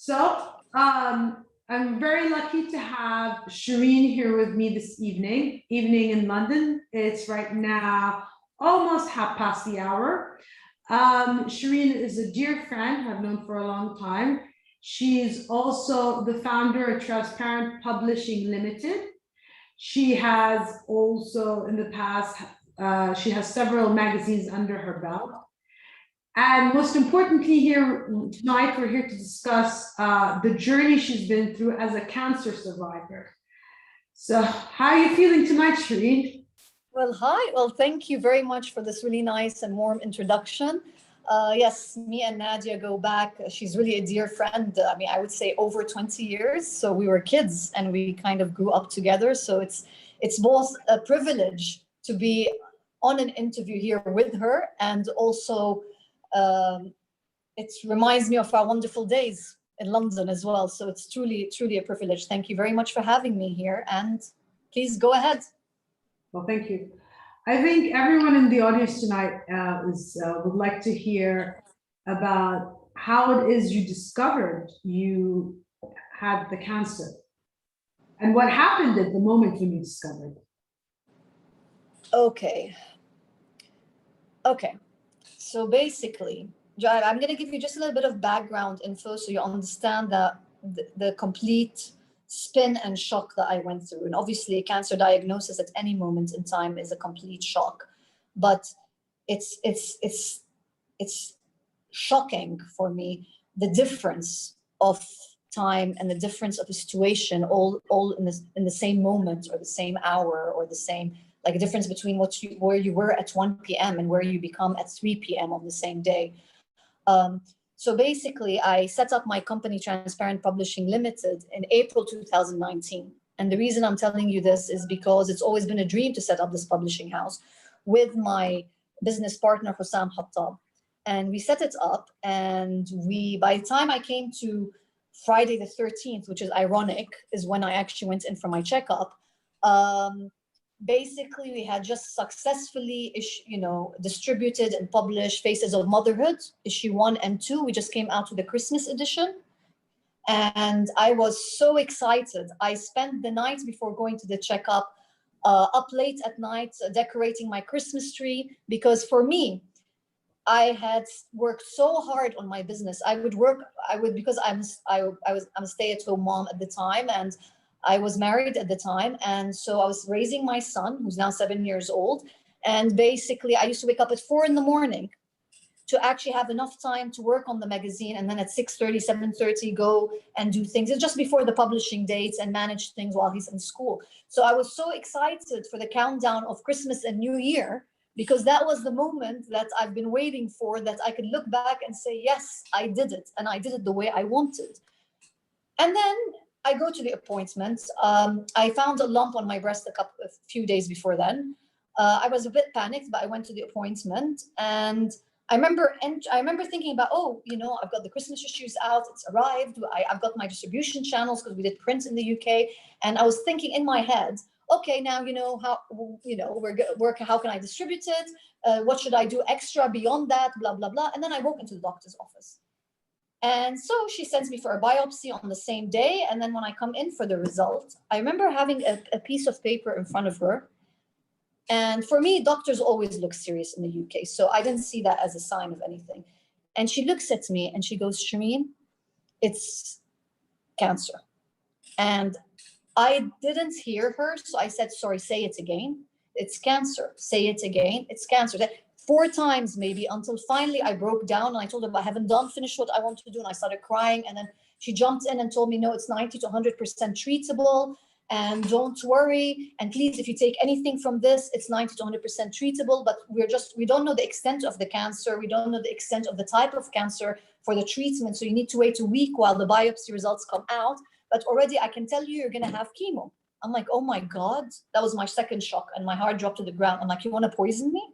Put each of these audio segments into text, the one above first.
I'm very lucky to have Shireen here with me this evening in London. It's right now almost half past the hour. Shireen is a dear friend I've known for a long time. She's also the founder of Transparent Publishing Limited. She has also in the past, she has several magazines under her belt. And most importantly here tonight, we're here to discuss the journey she's been through as a cancer survivor. So how are you feeling tonight, Shireen? Well, hi. Well, thank you very much for this really nice and warm introduction. Yes, me and Nadia go back. She's really a dear friend. I mean, I would say over 20 years. So we were kids and we kind of grew up together. So it's both a privilege to be on an interview here with her, and also it reminds me of our wonderful days in London as well. So it's truly, truly a privilege. Thank you very much for having me here. And please go ahead. Well, thank you. I think everyone in the audience tonight would like to hear about how it is you discovered you had the cancer and what happened at the moment when you discovered. Okay. So basically, I'm going to give you just a little bit of background info so you understand the complete spin and shock that I went through. And obviously a cancer diagnosis at any moment in time is a complete shock, but it's shocking for me, the difference of time and the difference of a situation all in the same moment or the same hour or the same, like a difference between where you were at 1 p.m. and where you become at 3 p.m. on the same day. So basically, I set up my company, Transparent Publishing Limited, in April 2019. And the reason I'm telling you this is because it's always been a dream to set up this publishing house with my business partner, Hussam Hattab. And we set it up, and by the time I came to Friday the 13th, which is ironic, is when I actually went in for my checkup. Basically, we had just successfully distributed and published Faces of Motherhood, issue 1 and 2. We just came out with the Christmas edition. And I was so excited. I spent the night before going to the checkup up late at night decorating my Christmas tree, because for me, I had worked so hard on my business. Because I'm a stay-at-home mom at the time, and I was married at the time. And so I was raising my son, who's now 7 years old. And basically I used to wake up at 4 a.m. to actually have enough time to work on the magazine. And then at 6:30, 7:30, go and do things. It's just before the publishing dates and manage things while he's in school. So I was so excited for the countdown of Christmas and New Year, because that was the moment that I've been waiting for, that I could look back and say, yes, I did it. And I did it the way I wanted. And then I go to the appointment. I found a lump on my breast a few days before then. I was a bit panicked, but I went to the appointment. And I remember thinking about, I've got the Christmas issues out. It's arrived. I've got my distribution channels because we did print in the UK. And I was thinking in my head, okay, now how can I distribute it? What should I do extra beyond that? Blah, blah, blah. And then I walk into the doctor's office. And so she sends me for a biopsy on the same day. And then when I come in for the result, I remember having a piece of paper in front of her. And for me, doctors always look serious in the UK. So I didn't see that as a sign of anything. And she looks at me and she goes, Shireen, it's cancer. And I didn't hear her. So I said, sorry, say it again. It's cancer. Say it again. It's cancer. 4 times maybe, until finally I broke down and I told her I haven't finished what I want to do. And I started crying. And then she jumped in and told me, no, it's 90 to 100% treatable. And don't worry. And please, if you take anything from this, it's 90 to 100% treatable. But we don't know the extent of the cancer. We don't know the extent of the type of cancer for the treatment. So you need to wait a week while the biopsy results come out. But already I can tell you, you're going to have chemo. I'm like, oh my God. That was my second shock. And my heart dropped to the ground. I'm like, you want to poison me?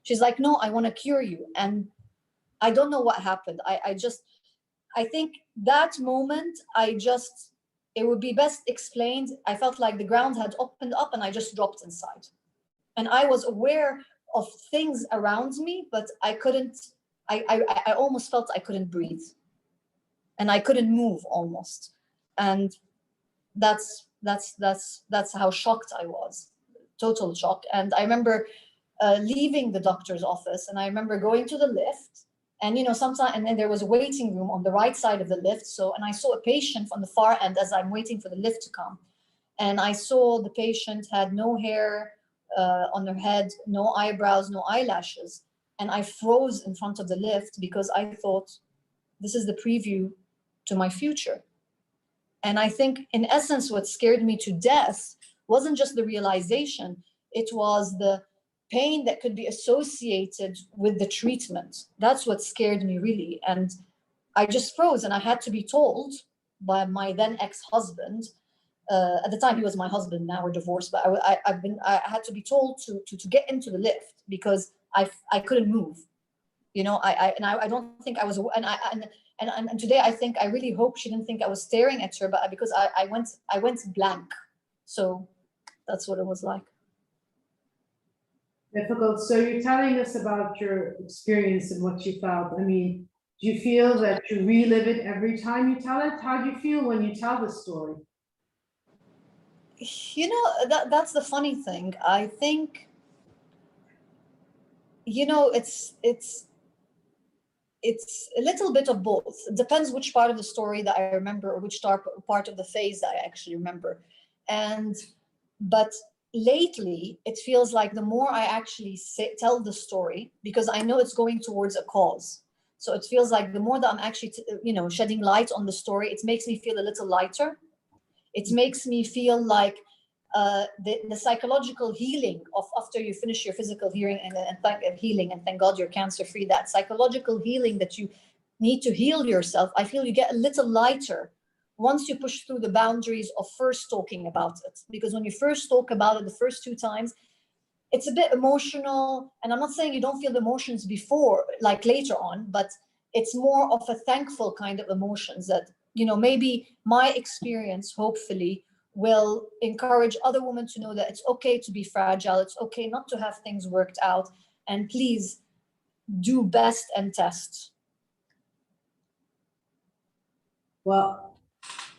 She's like, no, I want to cure you. And I don't know what happened. I think that moment, it would be best explained. I felt like the ground had opened up and I just dropped inside. And I was aware of things around me, but I almost felt I couldn't breathe. and I couldn't move almost. And that's how shocked I was, total shock. And I remember leaving the doctor's office, and I remember going to the lift, and sometimes, and then there was a waiting room on the right side of the lift. So, and I saw a patient from the far end as I'm waiting for the lift to come, and I saw the patient had no hair on her head, no eyebrows, no eyelashes, and I froze in front of the lift because I thought, this is the preview to my future. And I think, in essence, what scared me to death wasn't just the realization, it was the pain that could be associated with the treatment. That's what scared me, really. And I just froze, and I had to be told by my then ex-husband, at the time he was my husband, now we're divorced, but I had to be told to get into the lift because I couldn't move. I don't think I was, and today I think I really hope she didn't think I was staring at her, but because I went blank. So that's what it was like. Difficult. So you're telling us about your experience and what you felt. I mean, do you feel that you relive it every time you tell it? How do you feel when you tell the story? That's the funny thing. I think, it's a little bit of both. It depends which part of the story that I remember, or which part of the phase that I actually remember. But lately, it feels like the more I actually tell the story, because I know it's going towards a cause. So it feels like the more that I'm actually, shedding light on the story, it makes me feel a little lighter. It makes me feel like the psychological healing of after you finish your physical healing and thank God you're cancer free, that psychological healing that you need to heal yourself, I feel you get a little lighter once you push through the boundaries of first talking about it. Because when you first talk about it the first 2 times, it's a bit emotional, and I'm not saying you don't feel the emotions before, like later on, but it's more of a thankful kind of emotions that, maybe my experience hopefully will encourage other women to know that it's okay to be fragile, it's okay not to have things worked out, and please do best and test. Well,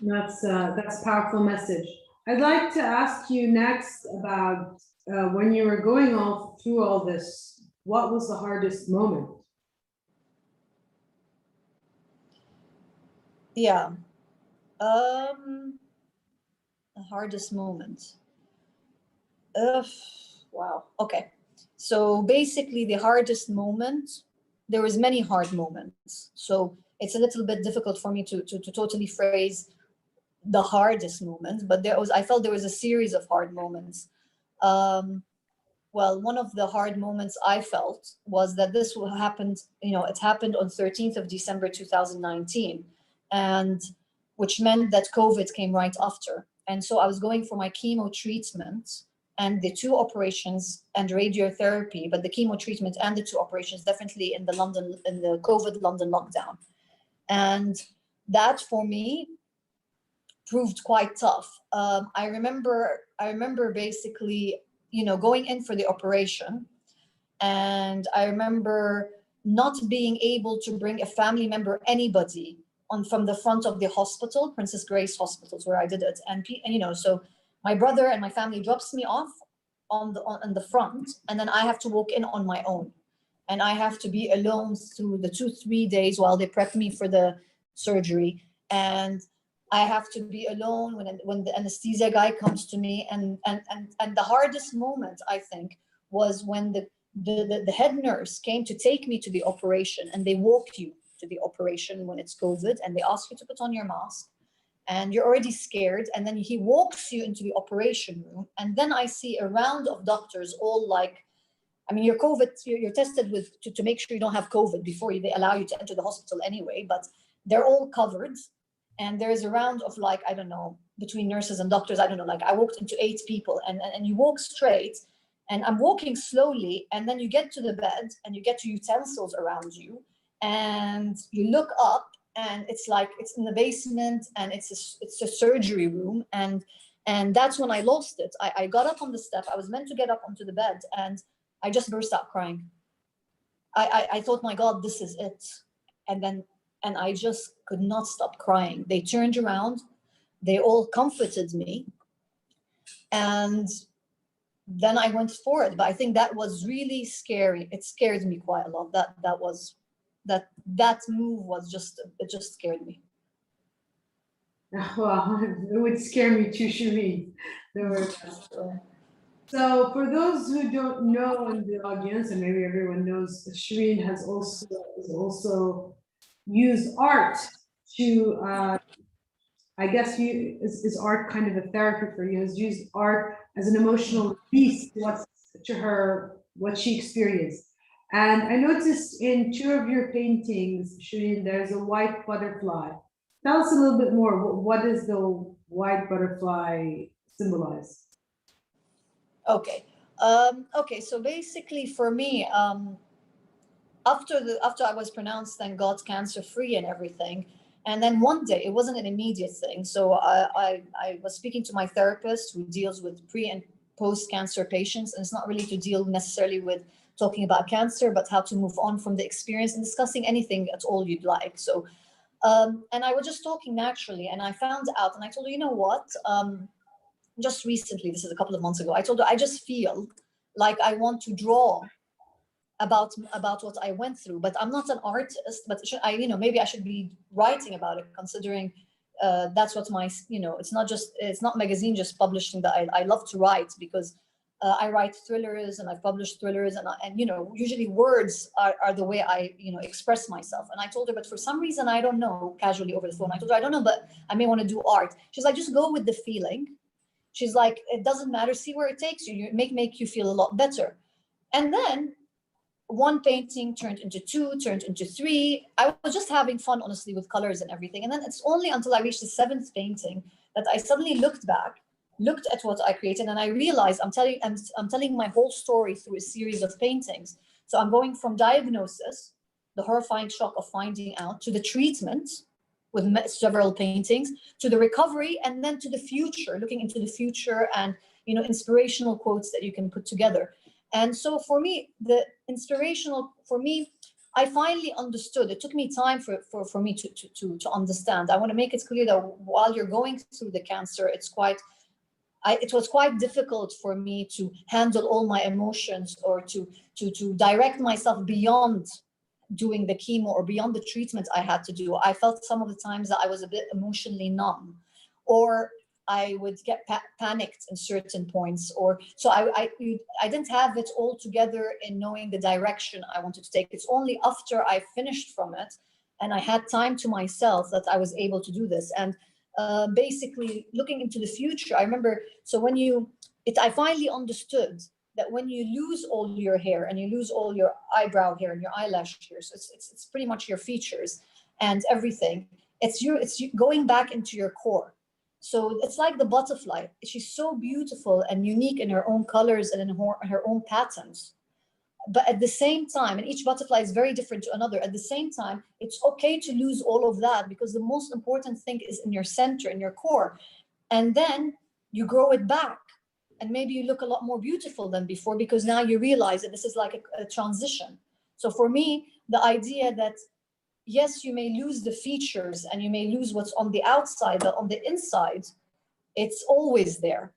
that's a powerful message. I'd like to ask you next about when you were going through all this, what was the hardest moment? Yeah. The hardest moment. Wow. Okay. So basically, the hardest moment, there was many hard moments. So it's a little bit difficult for me to totally phrase the hardest moment, but I felt there was a series of hard moments. Well, one of the hard moments I felt was that this happened, it happened on 13th of December 2019, and which meant that COVID came right after. And so I was going for my chemo treatment and the 2 operations and radiotherapy, but the chemo treatment and the 2 operations definitely in the COVID London lockdown. And that for me proved quite tough. I remember basically, going in for the operation, and I remember not being able to bring a family member, anybody, from the front of the hospital, Princess Grace Hospitals, where I did it, and so my brother and my family drops me off on the front, and then I have to walk in on my own, and I have to be alone through the 2-3 days while they prep me for the surgery, and I have to be alone when the anesthesia guy comes to me, and the hardest moment, I think, was when the head nurse came to take me to the operation, and they walk you to the operation when it's COVID, and they ask you to put on your mask, and you're already scared, and then he walks you into the operation room, and then I see a round of doctors, all like, I mean, you're tested to make sure you don't have COVID before they allow you to enter the hospital anyway, but they're all covered. And there's a round of, like, I don't know, between nurses and doctors, I don't know, like I walked into 8 people, and you walk straight, and I'm walking slowly, and then you get to the bed and you get to utensils around you, and you look up, and it's like it's in the basement, and it's a surgery room, and that's when I lost it. I got up on the step. I was meant to get up onto the bed, and I just burst out crying. I thought, my God, this is it. And then and I just could not stop crying. They turned around, they all comforted me, and then I went for it. But I think that was really scary. It scared me quite a lot. That move was it just scared me. Well, it would scare me too, Shireen. So for those who don't know in the audience, and maybe everyone knows, Shireen has also used art to, I guess is art kind of a therapy for you, has used art as an emotional release to what she experienced. And I noticed in two of your paintings, Shireen, there's a white butterfly. Tell us a little bit more. What does the white butterfly symbolize? Okay. Okay. So basically, for me, after I was pronounced, thank God, cancer free and everything, and then one day, it wasn't an immediate thing. So I was speaking to my therapist who deals with pre and post cancer patients, and it's not really to deal necessarily with talking about cancer, but how to move on from the experience and discussing anything at all you'd like. So, and I was just talking naturally, and I found out, and I told her, you know what? Just recently, this is a couple of months ago, I told her I just feel like I want to draw about what I went through, but I'm not an artist. But maybe I should be writing about it, considering that's what my it's not magazine just publishing that I love to write, because I write thrillers and I've published thrillers, and usually words are the way I express myself. And I told her, but for some reason, I don't know, casually over the phone, I told her, I don't know, but I may want to do art. She's like, just go with the feeling. She's like, it doesn't matter, see where it takes you. You make you feel a lot better. And then one painting turned into two, turned into three. I was just having fun, honestly, with colors and everything. And then it's only until I reached the seventh painting that I suddenly looked at what I created, and I realized I'm telling my whole story through a series of paintings. So I'm going from diagnosis, the horrifying shock of finding out, to the treatment with several paintings, to the recovery, and then to the future, looking into the future, and inspirational quotes that you can put together. And so for me, I finally understood. It took me time for me to understand. I want to make it clear that while you're going through the cancer, it was quite difficult for me to handle all my emotions, or to direct myself beyond doing the chemo or beyond the treatment I had to do. I felt some of the times that I was a bit emotionally numb, or I would get panicked in certain points, or so I didn't have it all together in knowing the direction I wanted to take. It's only after I finished from it and I had time to myself that I was able to do this. And basically looking into the future, I remember, so I finally understood that when you lose all your hair and you lose all your eyebrow hair and your eyelash hair, so it's pretty much your features and everything, it's you going back into your core. So it's like the butterfly. She's so beautiful and unique in her own colors and in her own patterns. But at the same time, and each butterfly is very different to another, at the same time, it's okay to lose all of that, because the most important thing is in your center, in your core. And then you grow it back. And maybe you look a lot more beautiful than before, because now you realize that this is like a transition. So for me, the idea that, yes, you may lose the features and you may lose what's on the outside, but on the inside, it's always there.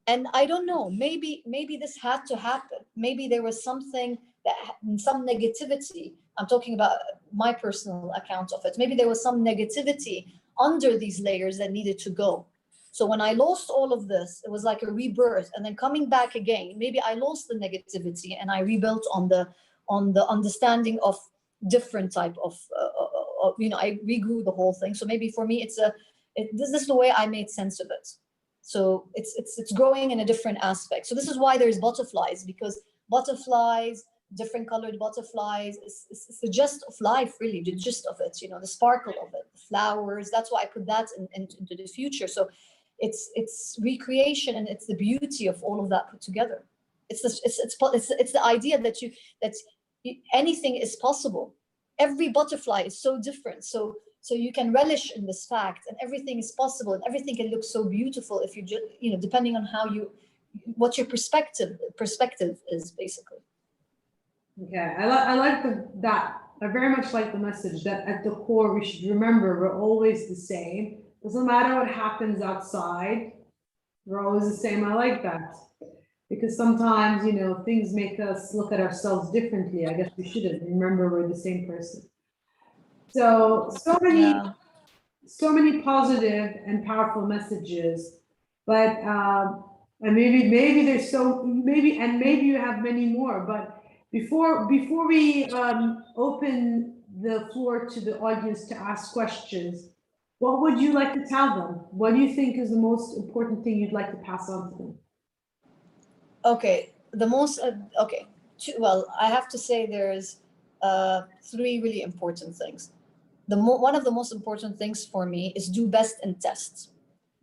And I don't know, maybe this had to happen. Maybe there was some negativity. I'm talking about my personal account of it. Maybe there was some negativity under these layers that needed to go. So when I lost all of this, it was like a rebirth, and then coming back again. Maybe I lost the negativity and I rebuilt on the understanding of different type of, I regrew the whole thing. So maybe for me, this is the way I made sense of it. So it's growing in a different aspect. So this is why there's butterflies, because butterflies, different colored butterflies, it's the gist of life, really, the gist of it, the sparkle of it, the flowers. That's why I put that into the future. So it's recreation, and it's the beauty of all of that put together. It's the idea that anything is possible. Every butterfly is so different. So you can relish in this fact, and everything is possible, and everything can look so beautiful if you just, depending on what your perspective is, basically. Okay, I like that I very much like the message that at the core, we should remember we're always the same. Doesn't matter what happens outside, we're always the same. I like that. Because sometimes, you know, things make us look at ourselves differently. I guess we shouldn't remember we're the same person. So many positive and powerful messages, but and maybe there's maybe you have many more. But before we open the floor to the audience to ask questions, what would you like to tell them? What do you think is the most important thing you'd like to pass on to them? Okay, the most okay. Well, I have to say there's three really important things. One of the most important things for me is do best in tests,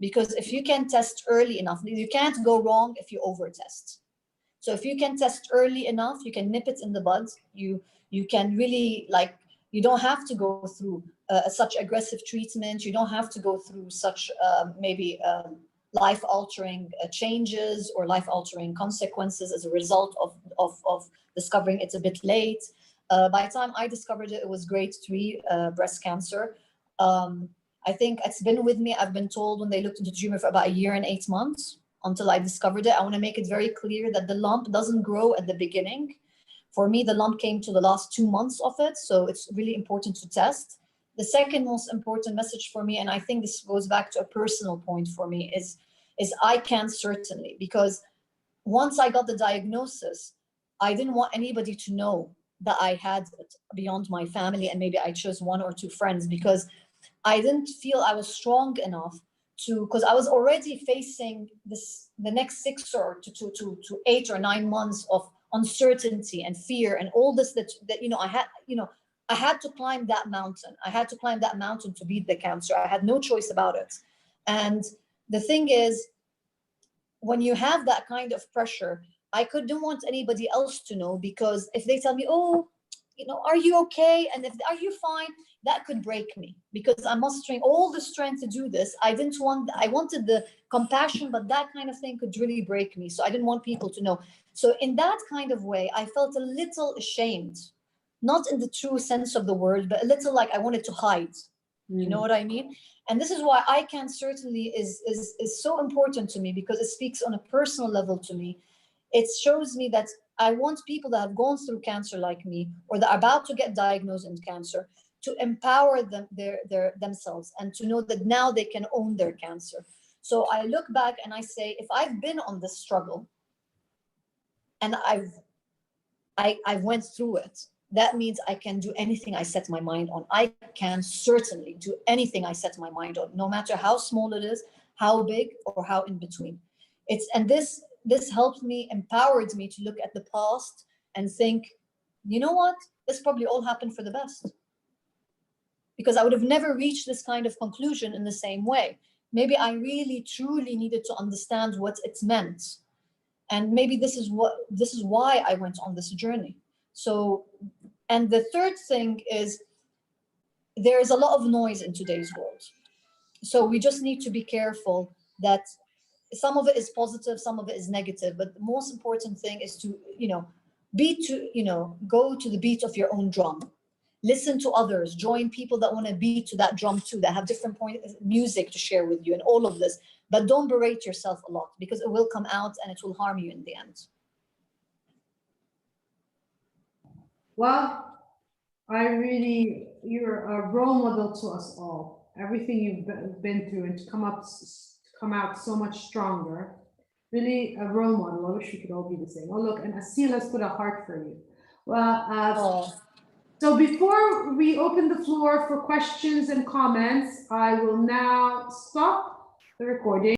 because if you can test early enough, you can't go wrong if you over test. So if you can test early enough, you can nip it in the bud. You can really, like, you don't have to go through such aggressive treatment. You don't have to go through such maybe life-altering changes or life-altering consequences as a result of discovering it a bit late. By the time I discovered it, it was grade 3 breast cancer. I think it's been with me. I've been told when they looked into the tumor for about 1 year and 8 months until I discovered it. I want to make it very clear that the lump doesn't grow at the beginning. For me, the lump came to the last 2 months of it. So it's really important to test. The second most important message for me, and I think this goes back to a personal point for me, is I can certainly, because once I got the diagnosis, I didn't want anybody to know that I had it beyond my family, and maybe I chose 1 or 2 friends, because I didn't feel I was strong enough to, because I was already facing the next 6 or to 8 or 9 months of uncertainty and fear and all this that I had to climb that mountain. I had to climb that mountain to beat the cancer. I had no choice about it. And the thing is, when you have that kind of pressure, I couldn't want anybody else to know, because if they tell me, oh, are you okay? And are you fine? That could break me, because I'm mustering all the strength to do this. I wanted the compassion, but that kind of thing could really break me. So I didn't want people to know. So in that kind of way, I felt a little ashamed, not in the true sense of the word, but a little like I wanted to hide. You know what I mean? And this is why I can certainly is so important to me, because it speaks on a personal level to me. It shows me that I want people that have gone through cancer like me, or that are about to get diagnosed in cancer, to empower them themselves, and to know that now they can own their cancer. So I look back and I say, if I've been on this struggle and I went through it, that means I can do anything I set my mind on. I can certainly do anything I set my mind on, no matter how small it is, how big, or how in between. This helped me, empowered me to look at the past and think, you know what? This probably all happened for the best. Because I would have never reached this kind of conclusion in the same way. Maybe I really, truly needed to understand what it meant. And maybe this is why I went on this journey. So, and the third thing is, there is a lot of noise in today's world. So we just need to be careful that some of it is positive, some of it is negative. But the most important thing is to, go to the beat of your own drum. Listen to others, join people that want to beat to that drum too, that have different music to share with you, and all of this. But don't berate yourself a lot, because it will come out and it will harm you in the end. Well, you're a role model to us all. Everything you've been through, and to come out so much stronger. Really a role model. I wish we could all be the same. Oh, look, and Asil has put a heart for you. Well, so before we open the floor for questions and comments, I will now stop the recording.